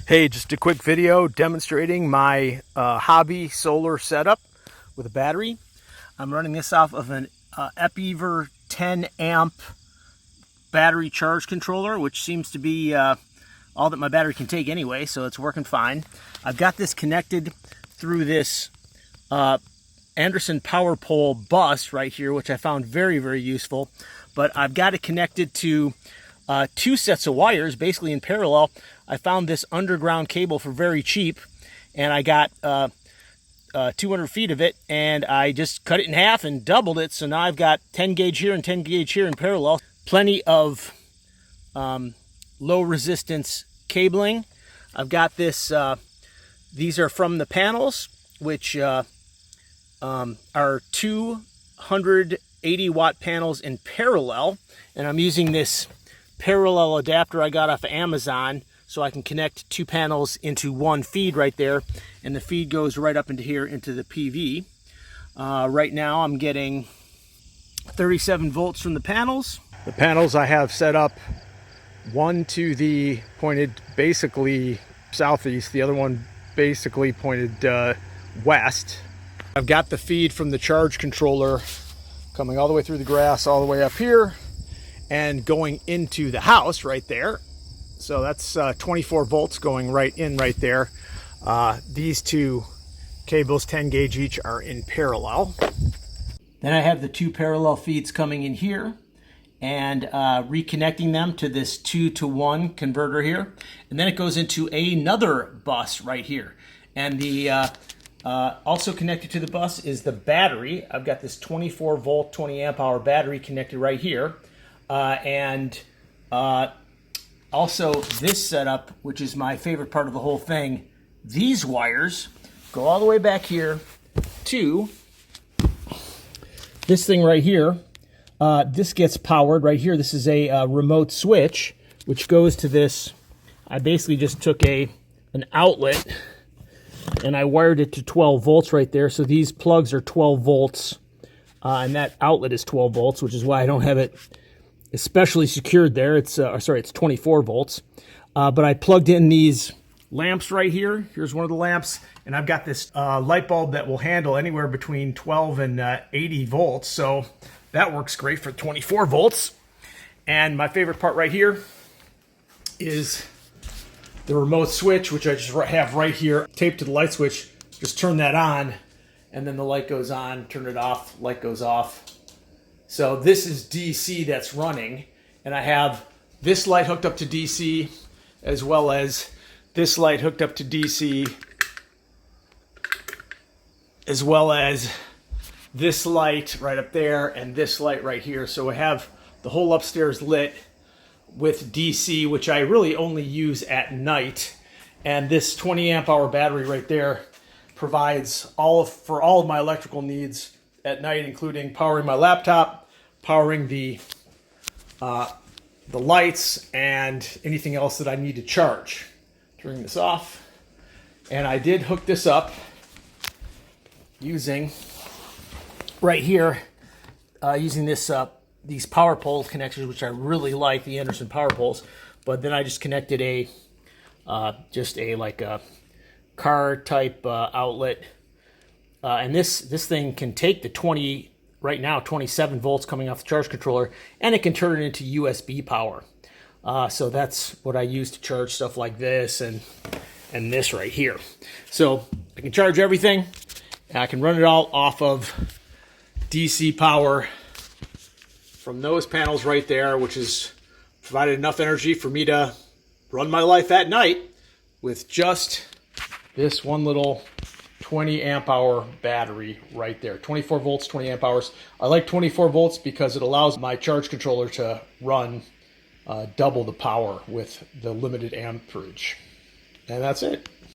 Hey, just a quick video demonstrating my hobby solar setup with a battery. I'm running this off of an Epiver 10 amp battery charge controller, which seems to be all that my battery can take anyway, so it's working fine. I've got this connected through this Anderson power pole bus right here, which I found very, very useful. But I've got it connected to two sets of wires, basically in parallel. I found this underground cable for very cheap, and I got 200 feet of it, and I just cut it in half and doubled it. So now I've got 10 gauge here and 10 gauge here in parallel. Plenty of low resistance cabling. I've got this, these are from the panels, which are 280 watt panels in parallel, and I'm using this parallel adapter I got off of Amazon so I can connect two panels into one feed right there, and the feed goes right up into here into the PV. Right now I'm getting 37 volts from the panels. The panels I have set up, one to the pointed basically southeast, the other one basically pointed west. I've got the feed from the charge controller coming all the way through the grass all the way up here and going into the house right there. So that's 24 volts going right in right there. These two cables, 10 gauge each, are in parallel. Then I have the two parallel feeds coming in here and reconnecting them to this 2-to-1 converter here. And then it goes into another bus right here. And the also connected to the bus is the battery. I've got this 24 volt, 20 amp hour battery connected right here. Also this setup, which is my favorite part of the whole thing, these wires go all the way back here to this thing right here. This gets powered right here. This is a remote switch, which goes to this. I basically just took an outlet and I wired it to 12 volts right there. So these plugs are 12 volts, and that outlet is 12 volts, which is why I don't have it especially secured there. It's 24 volts. But I plugged in these lamps right here. Here's one of the lamps, and I've got this light bulb that will handle anywhere between 12 and 80 volts. So that works great for 24 volts. And my favorite part right here is the remote switch, which I just have right here taped to the light switch. Just turn that on, and then the light goes on. Turn it off, light goes off. So this is DC that's running, and I have this light hooked up to DC as well as this light hooked up to DC, as well as this light right up there and this light right here. So I have the whole upstairs lit with DC, which I really only use at night. And this 20 amp hour battery right there provides for all of my electrical needs at night, including powering my laptop, powering the lights, and anything else that I need to charge. Turning this off, and I did hook this up using right here, using this these power pole connectors, which I really like, the Anderson power poles. But then I just connected a car type outlet, and this thing can take the 27 volts coming off the charge controller, and it can turn it into USB power. So that's what I use to charge stuff like this and this right here. So I can charge everything, and I can run it all off of DC power from those panels right there, which has provided enough energy for me to run my life at night with just this one little 20 amp hour battery right there. 24 volts, 20 amp hours. I like 24 volts because it allows my charge controller to run double the power with the limited amperage. And that's it.